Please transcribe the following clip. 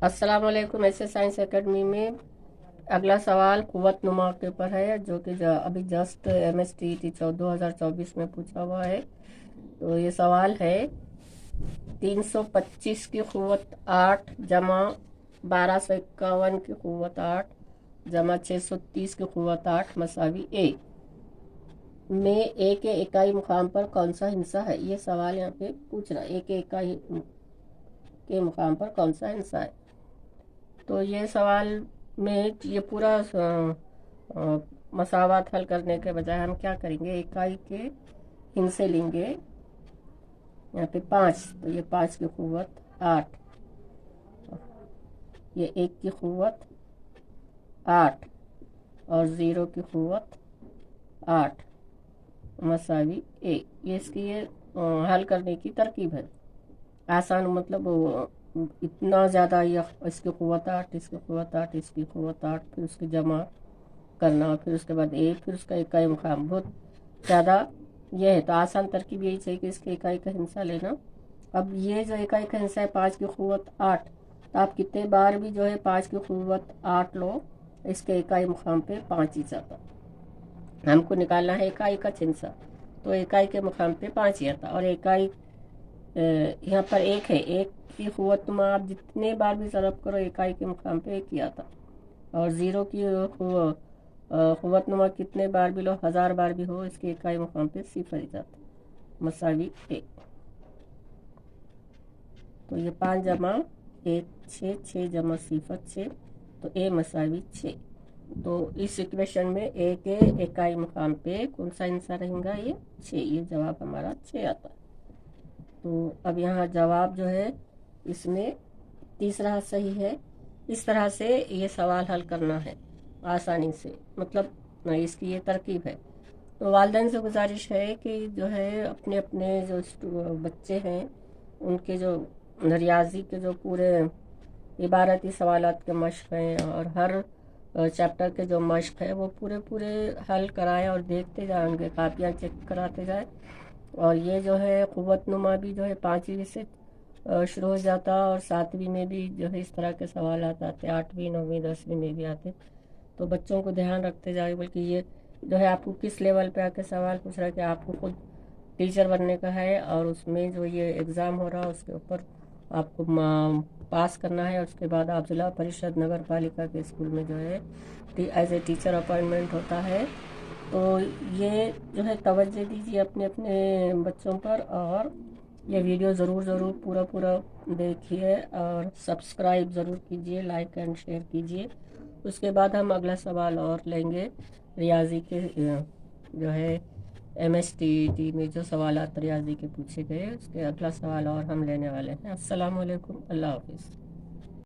अस्सलाम वालेकुम। ऐसे साइंस एकेडमी में अगला सवाल कुव्वत नुमा के ऊपर है, जो कि अभी जस्ट MSTET 2024 में पूछा हुआ है। तो ये सवाल है 325 की कुव्वत 8 जमा 1251 की कुव्वत 8 जमा 630 की कुव्वत 8 मसावी ए में ए के इकाई मुकाम पर कौन सा हिस्सा है। ये सवाल यहाँ पे पूछ रहा है, ए के इकाई के मुकाम पर कौन सा हिस्सा है। तो ये सवाल में ये पूरा मसावात हल करने के बजाय हम क्या करेंगे, इकाई के हिस्से लेंगे। यहाँ पे 5, तो ये 5 की कुव्वत 8, ये 1 की कुव्वत 8 और 0 की कुव्वत 8 मसावी ए। ये इसकी ये हल करने की तरकीब है। आसान मतलब इतना ज़्यादा, ये इसकी कुव्वत 8, इसकी कुव्वत 8, इसकी कुव्वत 8, फिर उसकी जमा करना, फिर उसके बाद ए, फिर उसका इकाई मुकाम, बहुत ज़्यादा ये है। तो आसान तरकीब यही चाहिए कि इसके इकाई का हिस्सा लेना। अब ये जो इकाई का हिस्सा है 5 की कुव्वत 8, तो आप कितने बार भी जो है 5 की कुव्वत 8 लो, इसके इकाई मुकाम पे 5 ही जाता। हमको निकालना है इकाई का हिस्सा, तो इकाई के मुकाम पे 5 ही आता। और इकाई यहाँ पर 1 है, 1 की कुव्वत नुमा आप जितने बार भी ज़रब करो इकाई के मुकाम पे 1 ही आता। और 0 की कुव्वत नुमा कितने बार भी लो, 1000 बार भी हो, इसके इकाई मुकाम पे 0 ही जाता, मसावी ए। तो ये 5 जमा 1 6, 6 जमा 0 6, तो ए मसावी 6। तो इस इक्वेशन में ए के इकाई मुकाम पे कौन सा हिस्सा रहेगा, ये 6। ये जवाब हमारा 6 आता है। तो अब यहाँ जवाब जो है इसमें तीसरा सही है। इस तरह से ये सवाल हल करना है आसानी से, मतलब इसकी ये तरकीब है। तो वालिदैन से गुजारिश है कि जो है अपने अपने जो बच्चे हैं उनके जो रियाजी के जो पूरे इबारती सवालात के मश्क हैं और हर चैप्टर के जो मश्क है वो पूरे पूरे हल कराएं और देखते जाएंगे, कापियाँ चेक कराते जाए। और ये जो है कुव्वत नुमा भी जो है 5वीं से शुरू हो जाता, और 7वीं में भी जो है इस तरह के सवाल आते, 8वीं 9वीं 10वीं में भी आते। तो बच्चों को ध्यान रखते जाए, बल्कि ये जो है आपको किस लेवल पे आके सवाल पूछ रहा है कि आपको खुद टीचर बनने का है, और उसमें जो ये एग्ज़ाम हो रहा है उसके ऊपर आपको पास करना है। और उसके बाद आप जिला परिषद नगर पालिका के स्कूल में जो है एज ए टीचर अपॉइंटमेंट होता है। तो ये जो है तवज्जो दीजिए अपने अपने बच्चों पर, और ये वीडियो ज़रूर पूरा पूरा देखिए और सब्सक्राइब ज़रूर कीजिए, लाइक एंड शेयर कीजिए। उसके बाद हम अगला सवाल और लेंगे रियाजी के, जो है MSTET में जो सवालात रियाजी के पूछे गए उसके अगला सवाल और हम लेने वाले हैं। अस्सलाम वालेकुम, अल्लाह हाफिज़।